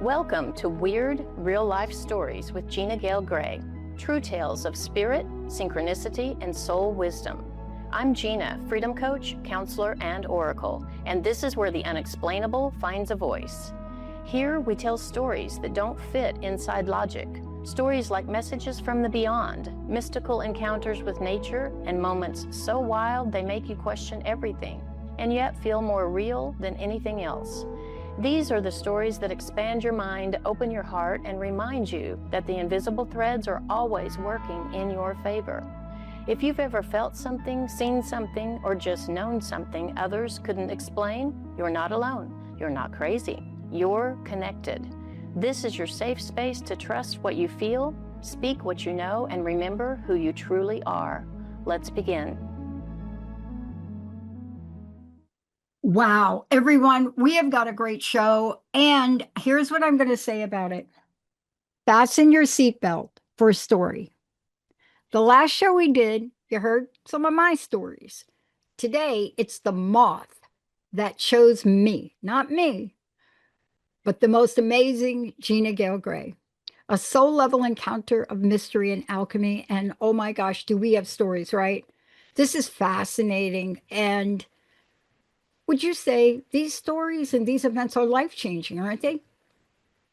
Welcome to Weird Real Life Stories with Gina Gayle Gray, true tales of spirit, synchronicity, and soul wisdom. I'm Gina, freedom coach, counselor, and oracle, and this is where the unexplainable finds a voice. Here we tell stories that don't fit inside logic, stories like messages from the beyond, mystical encounters with nature, and moments so wild they make you question everything, and yet feel more real than anything else. These are the stories that expand your mind, open your heart, and remind you that the invisible threads are always working in your favor. If you've ever felt something, seen something, or just known something others couldn't explain, you're not alone. You're not crazy. You're connected. This is your safe space to trust what you feel, speak what you know, and remember who you truly are. Let's begin. Wow, everyone, we have got a great show, and here's what I'm going to say about it. Fasten your seatbelt for a story. The last show we did, you heard some of my stories. Today, it's the moth that chose me, not me, but the most amazing Gina Gayle Gray. A soul-level encounter of mystery and alchemy, and oh my gosh, do we have stories, right? This is fascinating, and would you say these stories and these events are life-changing, aren't they?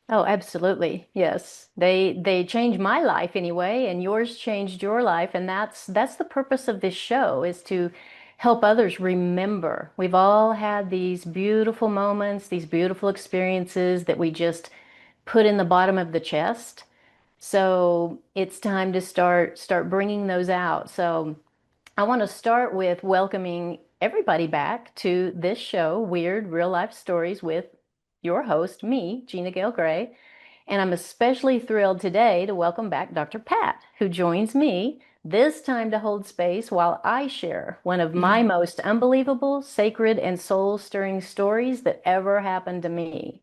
Oh, absolutely. Yes. They changed my life anyway, and yours changed your life, and that's the purpose of this show, is to help others remember. We've all had these beautiful moments, these beautiful experiences that we just put in the bottom of the chest. So it's time to start bringing those out. So I want to start with welcoming everybody back to this show, Weird Real Life Stories, with your host, me, Gina Gayle Gray. And I'm especially thrilled today to welcome back Dr. Pat, who joins me this time to hold space while I share one of my most unbelievable, sacred, and soul-stirring stories that ever happened to me.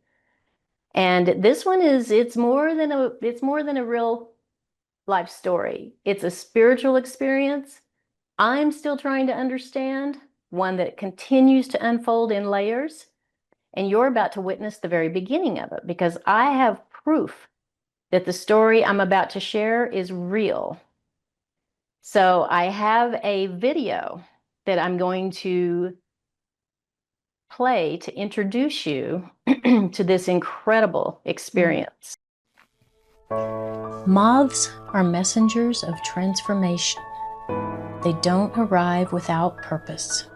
And this one it's more than a real life story. It's a spiritual experience I'm still trying to understand, one that continues to unfold in layers, and you're about to witness the very beginning of it, because I have proof that the story I'm about to share is real. So I have a video that I'm going to play to introduce you to this incredible experience. Moths are messengers of transformation. They don't arrive without purpose.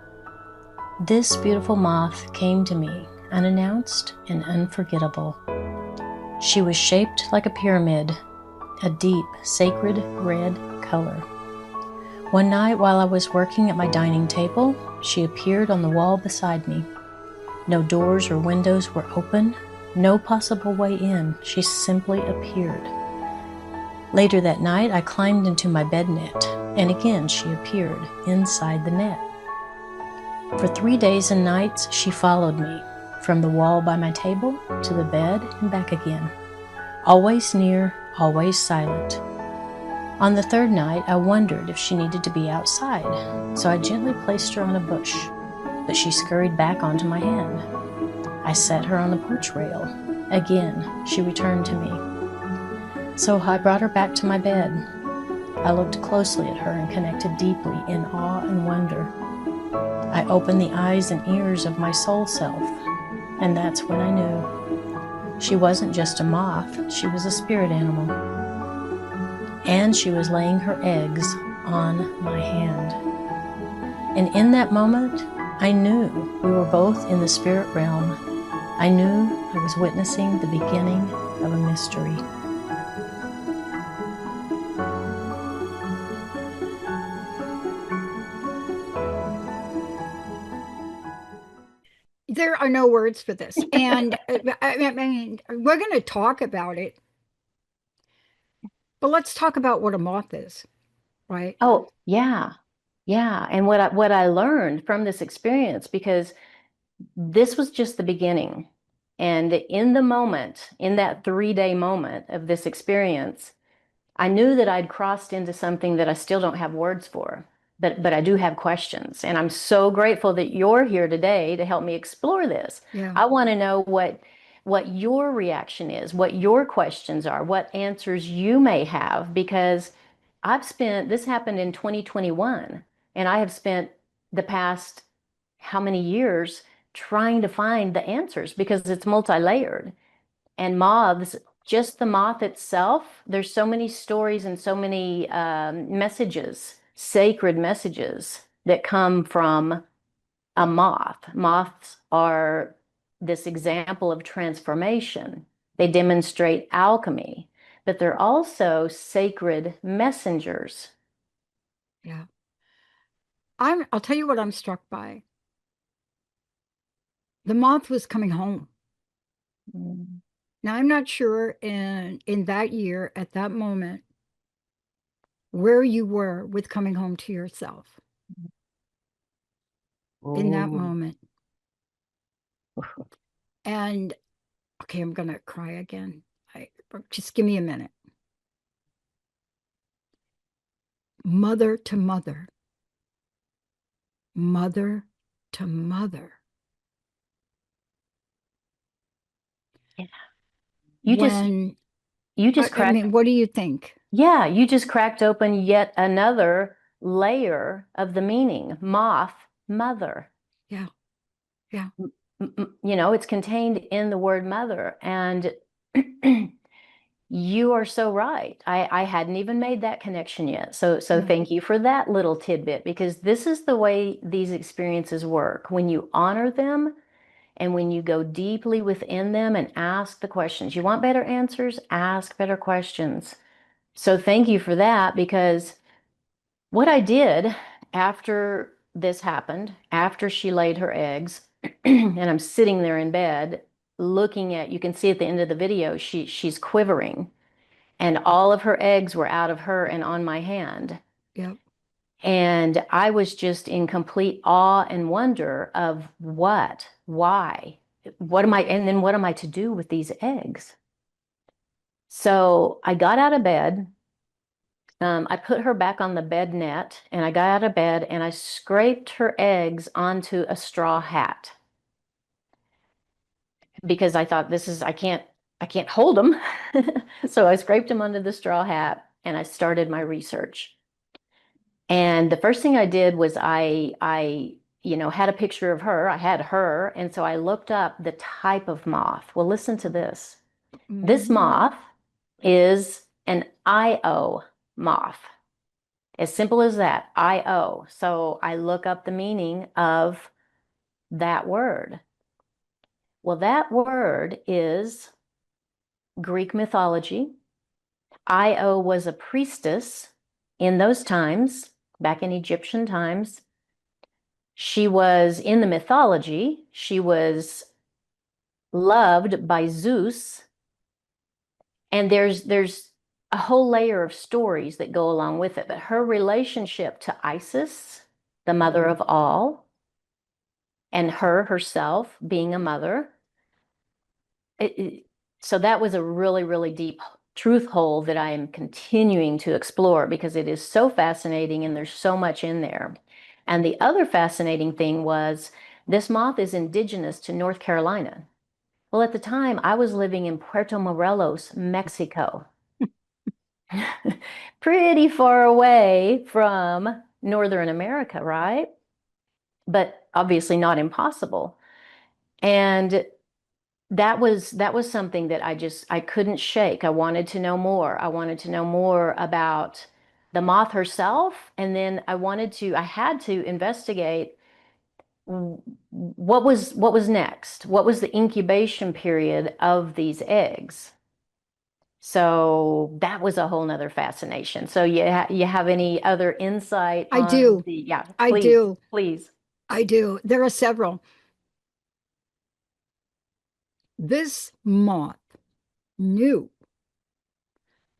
This beautiful moth came to me unannounced and unforgettable. She was shaped like a pyramid, a deep, sacred red color. One night while I was working at my dining table, she appeared on the wall beside me. No doors or windows were open, no possible way in. She simply appeared. Later that night, I climbed into my bed net, and again she appeared inside the net. For 3 days and nights, she followed me, from the wall by my table to the bed and back again. Always near, always silent. On the third night, I wondered if she needed to be outside, so I gently placed her on a bush, but she scurried back onto my hand. I set her on the porch rail. Again, she returned to me. So I brought her back to my bed. I looked closely at her and connected deeply in awe and wonder. I opened the eyes and ears of my soul self, and that's when I knew. She wasn't just a moth, she was a spirit animal. And she was laying her eggs on my hand. And in that moment, I knew we were both in the spirit realm. I knew I was witnessing the beginning of a mystery. There are no words for this. And I mean, we're going to talk about it, but let's talk about what a moth is, right? Oh, yeah. Yeah. And what I learned from this experience, because this was just the beginning. And in the moment, in that 3-day moment of this experience, I knew that I'd crossed into something that I still don't have words for, but I do have questions. And I'm so grateful that you're here today to help me explore this. Yeah. I want to know what your reaction is, what your questions are, what answers you may have, because this happened in 2021, and I have spent the past how many years trying to find the answers because it's multi-layered. And moths, just the moth itself, there's so many stories and so many messages, sacred messages that come from a moth. Moths are this example of transformation. They demonstrate alchemy, but they're also sacred messengers. Yeah. I'll tell you what I'm struck by. The moth was coming home. Mm. Now I'm not sure in that year, at that moment, where you were with coming home to yourself in that Oh. moment. And okay, I'm gonna cry again. Just give me a minute. Mother to mother, mother to mother. Yeah. You just When you just I cracked mean, what do you think? Yeah, you just cracked open yet another layer of the meaning. Moth, mother. Yeah, yeah, It's contained in the word mother. And you are so right. I hadn't even made that connection yet. So yeah, thank you for that little tidbit, because this is the way these experiences work. When you honor them and when you go deeply within them and ask the questions, you want better answers, ask better questions. So thank you for that, because what I did after this happened, after she laid her eggs, and I'm sitting there in bed looking at, you can see at the end of the video, she's quivering, and all of her eggs were out of her and on my hand. yeah. And I was just in complete awe and wonder of why, and then what am I to do with these eggs? So I got out of bed. I put her back on the bed net, and I got out of bed and I scraped her eggs onto a straw hat because I thought I can't hold them. So I scraped them onto the straw hat and I started my research. And the first thing I did was I had a picture of her. I had her. And so I looked up the type of moth. Well, listen to this. This Mhm. moth is an IO moth. As simple as that, IO. So I look up the meaning of that word. Well, that word is Greek mythology. Io was a priestess in those times, back in Egyptian times. She was in the mythology. She was loved by Zeus. And there's a whole layer of stories that go along with it. But her relationship to Isis, the mother of all, and her herself being a mother. So that was a really, really deep truth hole that I am continuing to explore because it is so fascinating and there's so much in there. And the other fascinating thing was this moth is indigenous to North Carolina. Well, at the time, I was living in Puerto Morelos, Mexico, pretty far away from Northern America, right? But obviously not impossible. And that was something that I couldn't shake. I wanted to know more. I wanted to know more about the moth herself, and then I had to investigate what was next. What was the incubation period of these eggs? So that was a whole nother fascination. So you have any other insight I on do. yeah, I please, do. please. I do. There are several. This moth knew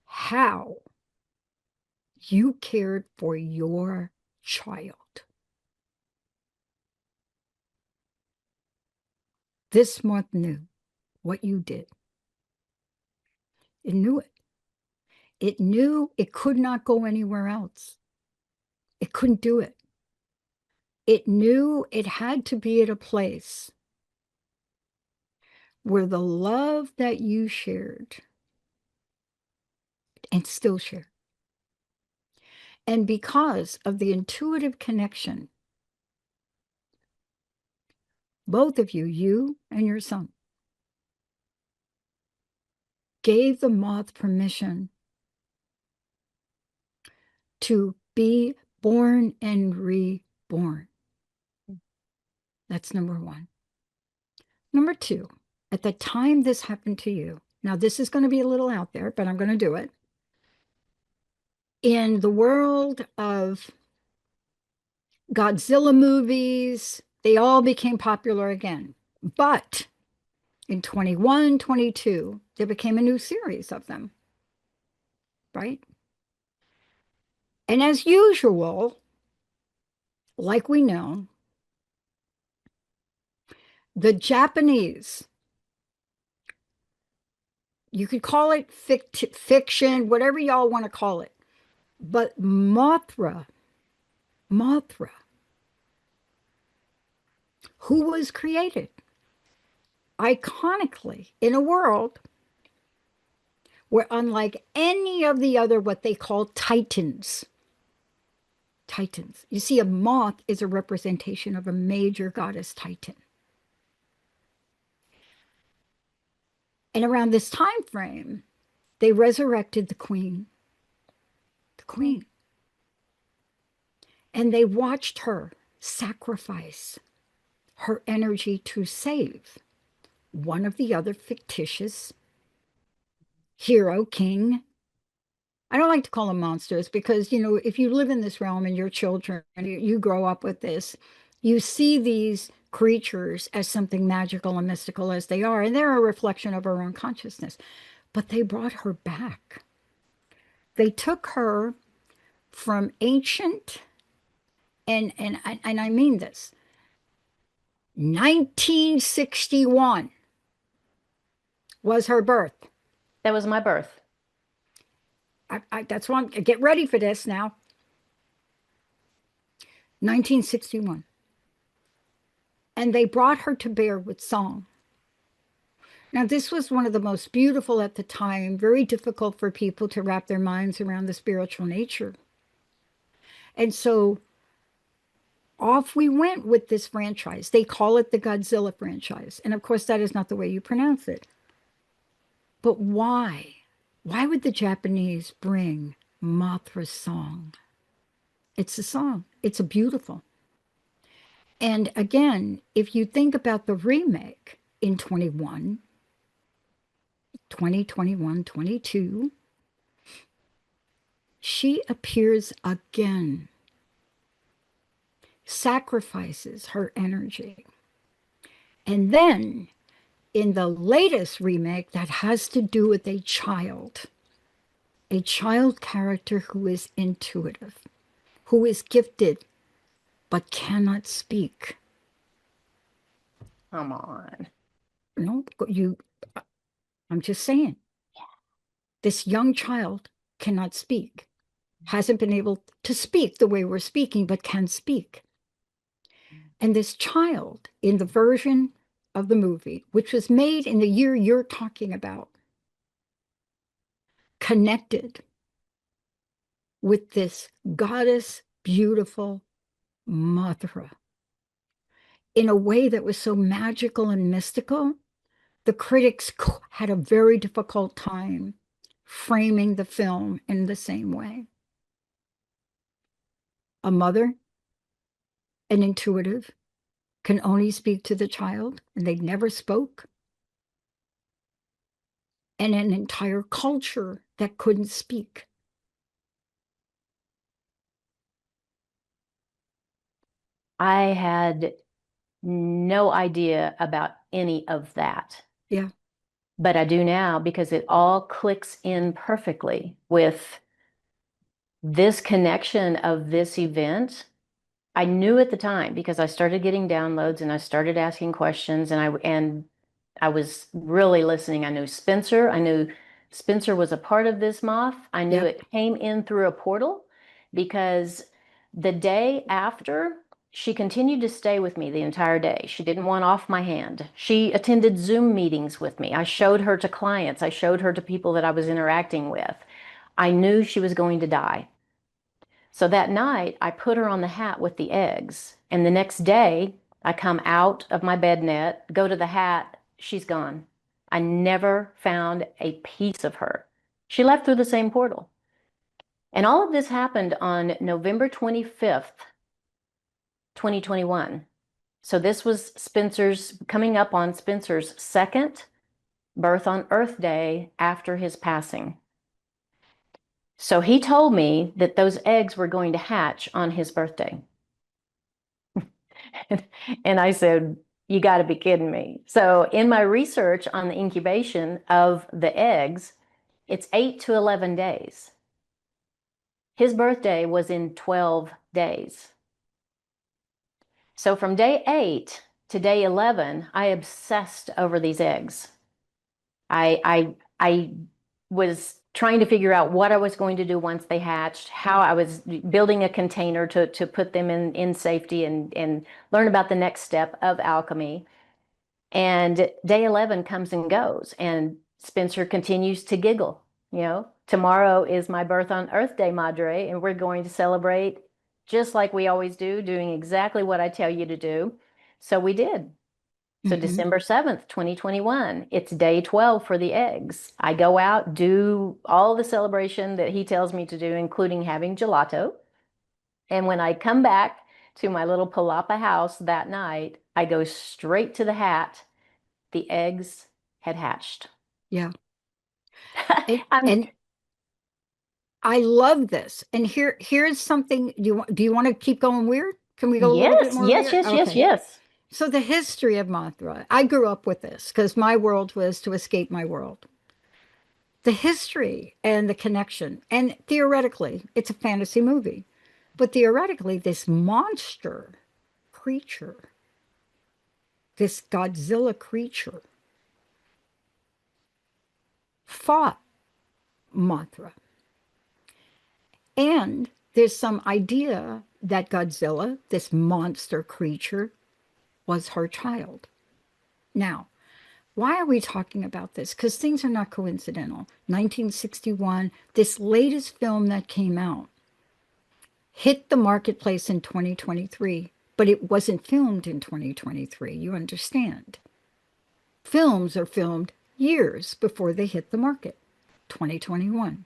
how you cared for your child. This moth knew what you did. It knew it. It knew it could not go anywhere else. It couldn't do it. It knew it had to be at a place were the love that you shared and still share. And because of the intuitive connection, both of you, you and your son, gave the moth permission to be born and reborn. That's number one. Number two, at the time this happened to you, now this is going to be a little out there, but I'm going to do it. In the world of Godzilla movies, they all became popular again. But in 21, 22, there became a new series of them, right? And as usual, like we know, the Japanese, you could call it fiction, whatever y'all want to call it, but Mothra, who was created iconically in a world where, unlike any of the other what they call titans, you see, a moth is a representation of a major goddess titan. And around this time frame, they resurrected the queen. And they watched her sacrifice her energy to save one of the other fictitious hero, king. I don't like to call them monsters because, you know, if you live in this realm and your children, you grow up with this, you see these creatures as something magical and mystical as they are, and they're a reflection of our own consciousness. But they brought her back. They took her from ancient, and I mean this, 1961 was her birth. That was my birth. That's why get ready for this now. 1961. And they brought her to bear with song. Now, this was one of the most beautiful at the time, very difficult for people to wrap their minds around the spiritual nature. And so off we went with this franchise. They call it the Godzilla franchise. And of course, that is not the way you pronounce it. But why? Why would the Japanese bring Mothra's song? It's a song. It's a beautiful. And again, if you think about the remake in 2021, 22, she appears again, sacrifices her energy. And then in the latest remake, that has to do with a child character who is intuitive, who is gifted, but cannot speak. Come on. No, I'm just saying. This young child cannot speak, hasn't been able to speak the way we're speaking, but can speak. And this child, in the version of the movie, which was made in the year you're talking about, connected with this goddess, beautiful Mothra, in a way that was so magical and mystical, the critics had a very difficult time framing the film in the same way. A mother, an intuitive, can only speak to the child, and they never spoke. And an entire culture that couldn't speak. I had no idea about any of that. Yeah. But I do now because it all clicks in perfectly with this connection of this event. I knew at the time because I started getting downloads and I started asking questions and I was really listening. I knew Spencer was a part of this moth. I knew Yep. it came in through a portal because the day after she continued to stay with me the entire day. She didn't want off my hand. She attended Zoom meetings with me. I showed her to clients. I showed her to people that I was interacting with. I knew she was going to die. So that night, I put her on the hat with the eggs. And the next day, I come out of my bed net, go to the hat, she's gone. I never found a piece of her. She left through the same portal. And all of this happened on November 25th, 2021. So this was Spencer's, coming up on Spencer's second birth on Earth Day after his passing. So he told me that those eggs were going to hatch on his birthday. And I said, you got to be kidding me. So in my research on the incubation of the eggs, it's 8 to 11 days. His birthday was in 12 days. So from day 8 to day 11, I obsessed over these eggs. I was trying to figure out what I was going to do once they hatched, how I was building a container to put them in safety and learn about the next step of alchemy. And day 11 comes and goes, and Spencer continues to giggle. You know, tomorrow is my birth on Earth Day, Madre, and we're going to celebrate just like we always do, doing exactly what I tell you to do. So we did. So December 7th, 2021, it's day 12 for the eggs. I go out, do all the celebration that he tells me to do, including having gelato. And when I come back to my little palapa house that night, I go straight to the hat. The eggs had hatched. Yeah. I'm, And I love this. And here's something. Do you want to keep going weird? Can we go a little bit yes, more yes, weird? yes, yes, Okay. yes. So the history of Mothra. I grew up with this because my world was to escape my world. The history and the connection, and theoretically, it's a fantasy movie, but theoretically, this monster creature, this Godzilla creature, fought Mothra. And there's some idea that Godzilla, this monster creature, was her child. Now, why are we talking about this? Because things are not coincidental. 1961, this latest film that came out, hit the marketplace in 2023, but it wasn't filmed in 2023. You understand? Films are filmed years before they hit the market. 2021.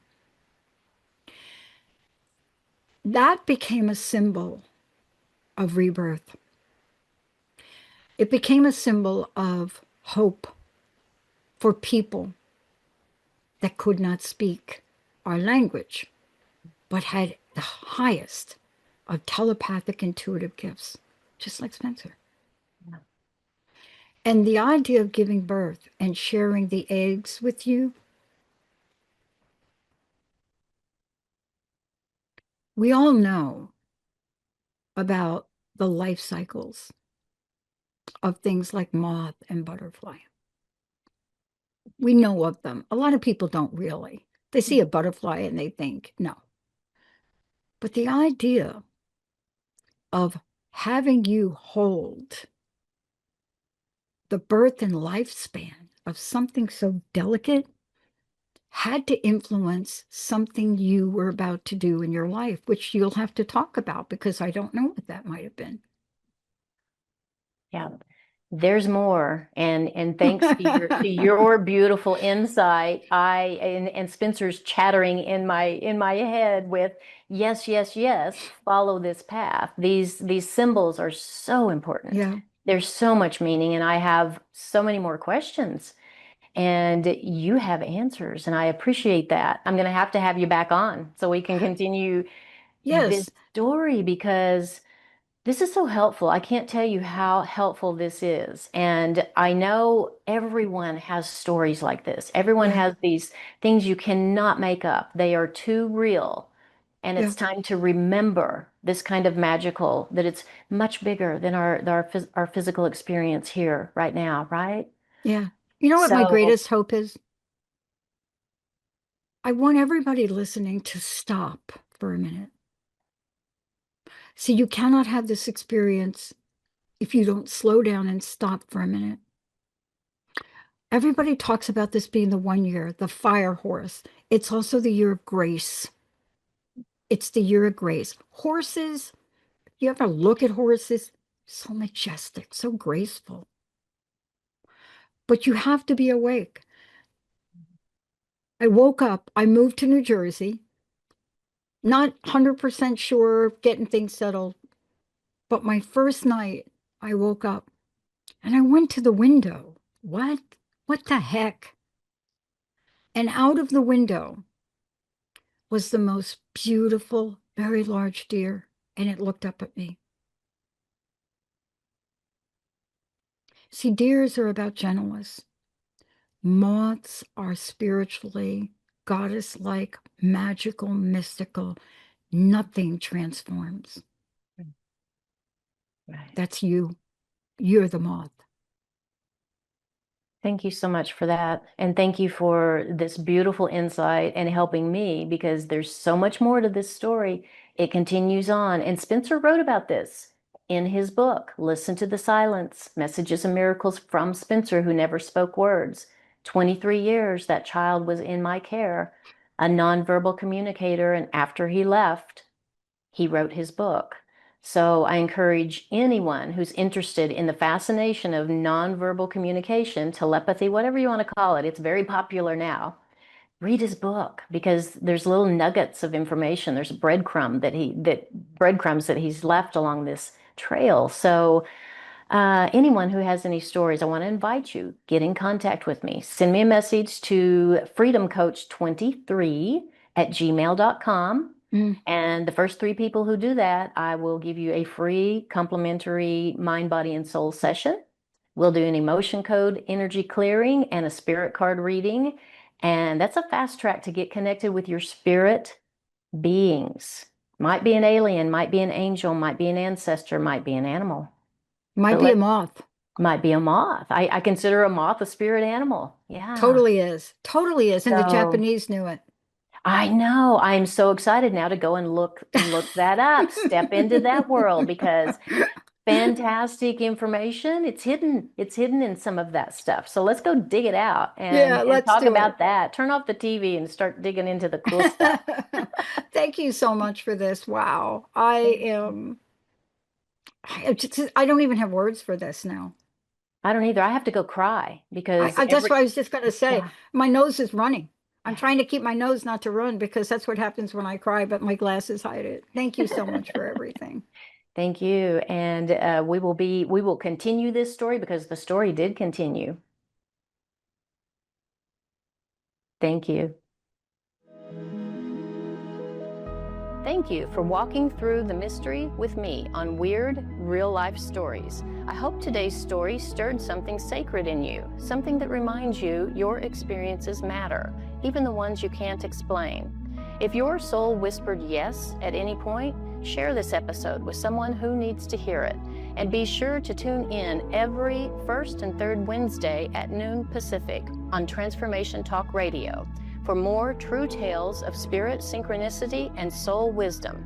That became a symbol of rebirth. It became a symbol of hope for people that could not speak our language, but had the highest of telepathic intuitive gifts, just like Spencer. Yeah. And the idea of giving birth and sharing the eggs with you, we all know about the life cycles of things like moth and butterfly. We know of them. A lot of people don't really. They see a butterfly and they think, no. But the idea of having you hold the birth and lifespan of something so delicate had to influence something you were about to do in your life, which you'll have to talk about because I don't know what that might have been. Yeah. There's more. And thanks to your beautiful insight, and Spencer's chattering in my head with yes, yes, yes, follow this path. These symbols are so important. Yeah. There's so much meaning, and I have so many more questions. And you have answers, and I appreciate that. I'm going to have you back on so we can continue this Yes. story because this is so helpful. I can't tell you how helpful this is. And I know everyone has stories like this. Everyone Yeah. has these things you cannot make up. They are too real. And Yeah. it's time to remember this kind of magical, that it's much bigger than our physical experience here right now, right? Yeah. You know what my So greatest hope is? I want everybody listening to stop for a minute. See, you cannot have this experience if you don't slow down and stop for a minute. Everybody talks about this being the 1 year, the fire horse. It's also the year of grace. It's the year of grace. Horses, you ever look at horses? So majestic, so graceful. But you have to be awake. I woke up, I moved to New Jersey, not 100% sure, getting things settled. But my first night, I woke up and I went to the window. What? What the heck? And out of the window was the most beautiful, very large deer, and it looked up at me. See, deers are about gentleness. Moths are spiritually, goddess-like, magical, mystical. Nothing transforms. Right. That's you. You're the moth. Thank you so much for that. And thank you for this beautiful insight and helping me, because there's so much more to this story. It continues on. And Spencer wrote about this in his book, Listen to the Silence, Messages and Miracles from Spencer, Who Never Spoke Words. 23 years that child was in my care, a nonverbal communicator. And after he left, he wrote his book. So I encourage anyone who's interested in the fascination of nonverbal communication, telepathy, whatever you want to call it. It's very popular now. Read his book, because there's little nuggets of information. There's breadcrumbs that he's left along this trail. So anyone who has any stories, I want to invite you, get in contact with me. Send me a message to freedomcoach23@gmail.com. And the first 3 people who do that, I will give you a free complimentary mind, body, and soul session. We'll do an emotion code energy clearing and a spirit card reading. And that's a fast track to get connected with your spirit beings. Might be an alien, might be an angel, might be an ancestor, might be an animal. Might be a moth. Might be a moth. I consider a moth a spirit animal. Yeah. Totally is. Totally is. And the So- Japanese knew it. I know. I'm so excited now to go and look that up, step into that world, because fantastic information. It's hidden in some of that stuff. So let's go dig it out and let's talk do about it. that. Turn off the TV and start digging into the cool stuff. Thank you so much for this. Wow. I don't even have words for this now. I don't either. I have to go cry because That's what I was just going to say. Yeah. My nose is running. I'm trying to keep my nose not to run, because that's what happens when I cry, but my glasses hide it. Thank you so much for everything. Thank you. And we will continue this story, because the story did continue. Thank you. Thank you for walking through the mystery with me on Weird Real Life Stories. I hope today's story stirred something sacred in you, something that reminds you your experiences matter, even the ones you can't explain. If your soul whispered yes at any point, share this episode with someone who needs to hear it. And be sure to tune in every first and third Wednesday at noon Pacific on Transformation Talk Radio for more true tales of spirit, synchronicity, and soul wisdom.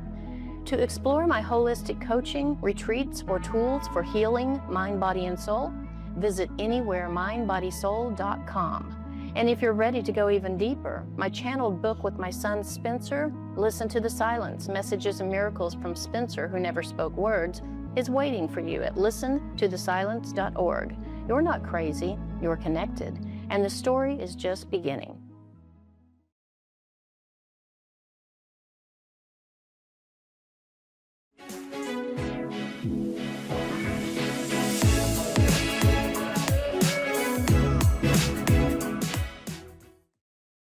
To explore my holistic coaching, retreats, or tools for healing mind, body, and soul, visit anywheremindbodysoul.com. And if you're ready to go even deeper, my channeled book with my son Spencer, Listen to the Silence, Messages and Miracles from Spencer, Who Never Spoke Words, is waiting for you at listentothesilence.org. You're not crazy, you're connected, and the story is just beginning.